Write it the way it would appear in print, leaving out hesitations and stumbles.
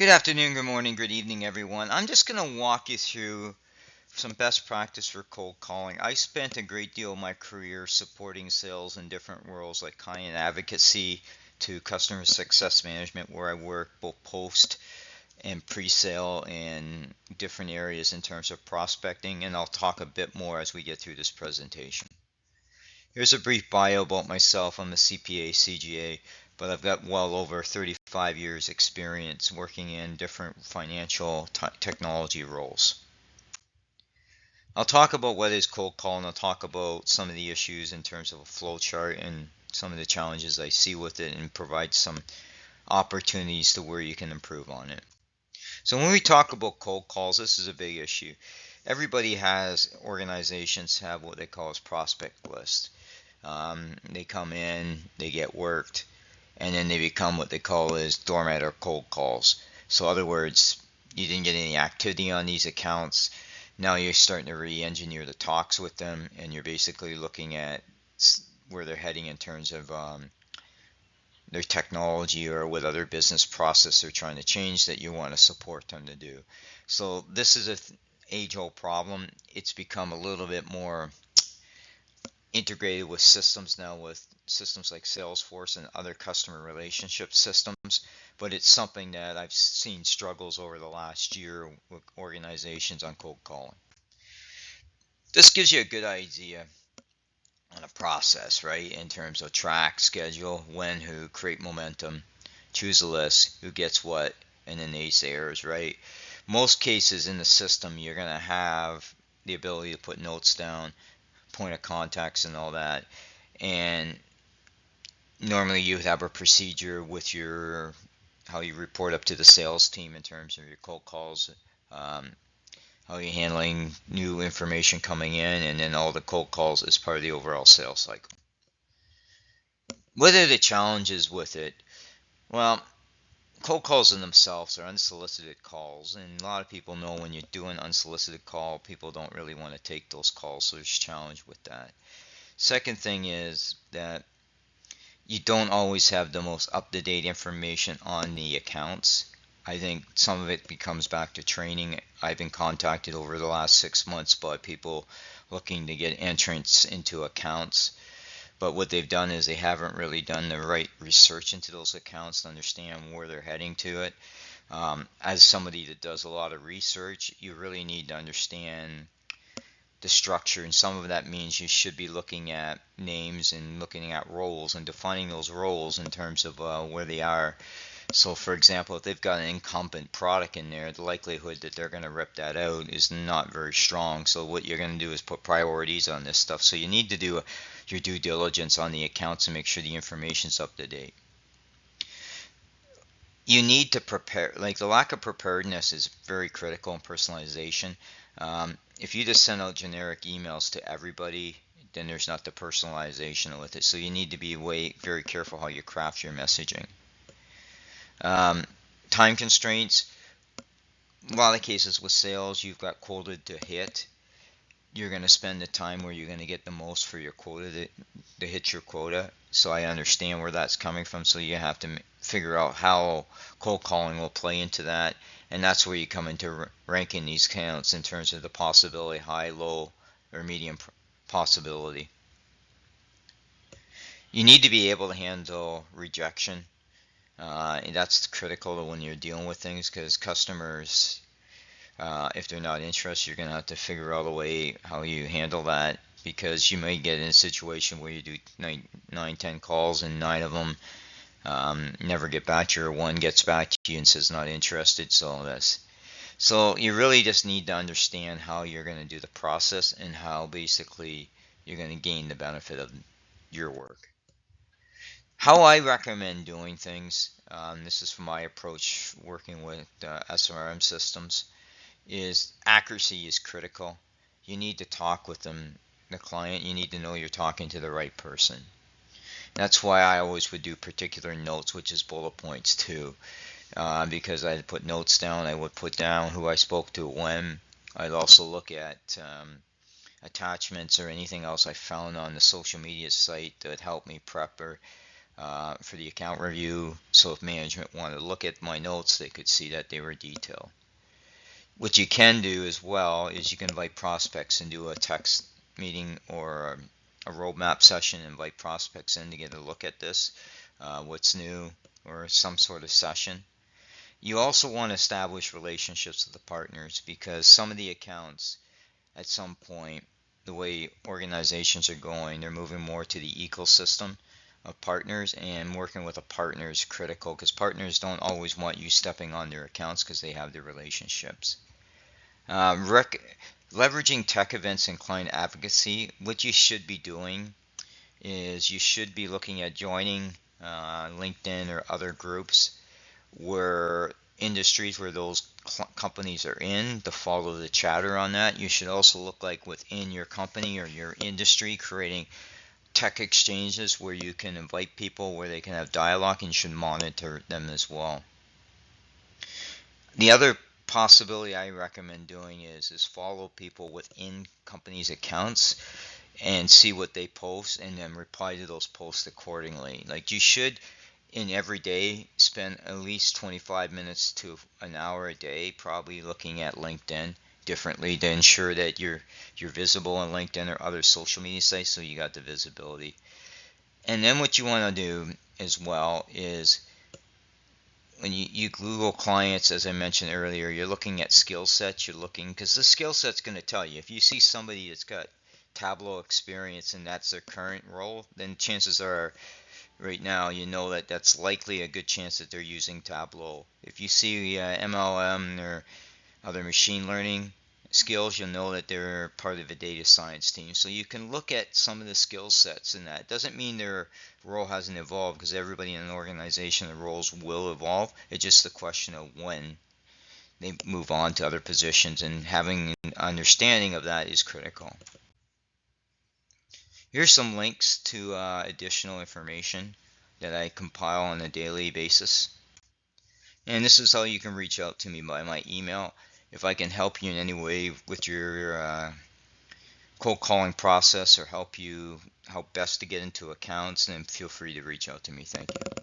Good afternoon, good morning, good evening, everyone. I'm just going to walk you through some best practice for cold calling. I spent a great deal of my career supporting sales in different roles like client advocacy to customer success management, where I work both post and pre-sale in different areas in terms of prospecting, and I'll talk a bit more as we get through this presentation. Here's a brief bio about myself. I'm a CPA, CGA, but I've got well over 35 years experience working in different financial technology roles. I'll talk about what is cold calling. I'll talk about some of the issues in terms of a flow chart and some of the challenges I see with it and provide some opportunities to where you can improve on it. So when we talk about cold calls, this is a big issue. Everybody has, organizations have what they call as prospect list. They come in, they get worked, and then they become what they call as doormat or cold calls. So, in other words, you didn't get any activity on these accounts. Now you're starting to re-engineer the talks with them, and you're basically looking at where they're heading in terms of their technology or what other business process they're trying to change that you want to support them to do. So this is a age-old problem. It's become a little bit more integrated with systems now, with systems like Salesforce and other customer relationship systems, but it's something that I've seen struggles over the last year with organizations on cold calling. This gives you a good idea on a process, right? In terms of track, schedule, when, who, create momentum, choose a list, who gets what, and then naysayers, right? Most cases in the system, you're going to have the ability to put notes down, point of contacts, and all that. And normally you would have a procedure with your how you report up to the sales team in terms of your cold calls, um, how you're handling new information coming in, and then all the cold calls as part of the overall sales cycle. What are the challenges with it? Well, cold calls in themselves are unsolicited calls, and a lot of people know when you're doing unsolicited call, people don't really want to take those calls, so there's a challenge with that. Second thing is that you don't always have the most up-to-date information on the accounts. I think some of it becomes back to training. I've been contacted over the last 6 months by people looking to get entrance into accounts. But what they've done is they haven't really done the right research into those accounts to understand where they're heading to it. As somebody that does a lot of research, you really need to understand the structure, and some of that means you should be looking at names and looking at roles and defining those roles in terms of where they are. So, for example, if they've got an incumbent product in there, the likelihood that they're going to rip that out is not very strong. So, what you're going to do is put priorities on this stuff. So, you need to do your due diligence on the accounts and make sure the information's up to date. You need to prepare, like the lack of preparedness is very critical in personalization. If you just send out generic emails to everybody, then there's not the personalization with it. So you need to be very careful how you craft your messaging. Um, Time constraints. A lot of cases with sales, you've got quota to hit. You're going to spend the time where you're going to get the most for your quota to hit your quota. So I understand where that's coming from. So you have to figure out how cold calling will play into that. And that's where you come into ranking these counts in terms of the possibility, high, low, or medium possibility. You need to be able to handle rejection. And that's critical when you're dealing with things, because customers, if they're not interested, you're going to have to figure out a way how you handle that, because you may get in a situation where you do 10 calls and 9 of them never get back to you, or one gets back to you and says not interested. So you really just need to understand how you're going to do the process and how basically you're going to gain the benefit of your work. How I recommend doing things, this is from my approach working with SRM systems, is accuracy is critical. You need to talk with them, the client. You need to know you're talking to the right person. That's why I always would do particular notes, which is bullet points too, because I'd put notes down. I would put down who I spoke to when. I'd also look at attachments or anything else I found on the social media site that helped me prep, or for the account review. So if management wanted to look at my notes, they could see that they were detailed. What you can do as well is you can invite prospects and do a text meeting or a roadmap session, invite prospects in to get a look at this, what's new, or some sort of session. You also want to establish relationships with the partners, because some of the accounts at some point, the way organizations are going, they're moving more to the ecosystem of partners, and working with a partner is critical, because partners don't always want you stepping on their accounts because they have their relationships. Leveraging tech events and client advocacy, what you should be doing is you should be looking at joining LinkedIn or other groups where industries where those companies are in, to follow the chatter on that. You should also look like within your company or your industry, creating tech exchanges where you can invite people, where they can have dialogue, and you should monitor them as well. The other possibility I recommend doing is follow people within companies' accounts and see what they post, and then reply to those posts accordingly. Like, you should in every day spend at least 25 minutes to an hour a day probably looking at LinkedIn differently to ensure that you're visible on LinkedIn or other social media sites, so you got the visibility. And then what you want to do as well is, when you Google clients, as I mentioned earlier, you're looking at skill sets. You're looking, because the skill set's going to tell you. If you see somebody that's got Tableau experience and that's their current role, then chances are right now you know that that's likely a good chance that they're using Tableau. If you see MLM or other machine learning skills, you'll know that they're part of a data science team. So you can look at some of the skill sets in that. It doesn't mean their role hasn't evolved, because everybody in an organization, the roles will evolve. It's just a question of when they move on to other positions, and having an understanding of that is critical. Here's some links to additional information that I compile on a daily basis. And this is how you can reach out to me by my email. If I can help you in any way with your cold calling process, or help you how best to get into accounts, then feel free to reach out to me. Thank you.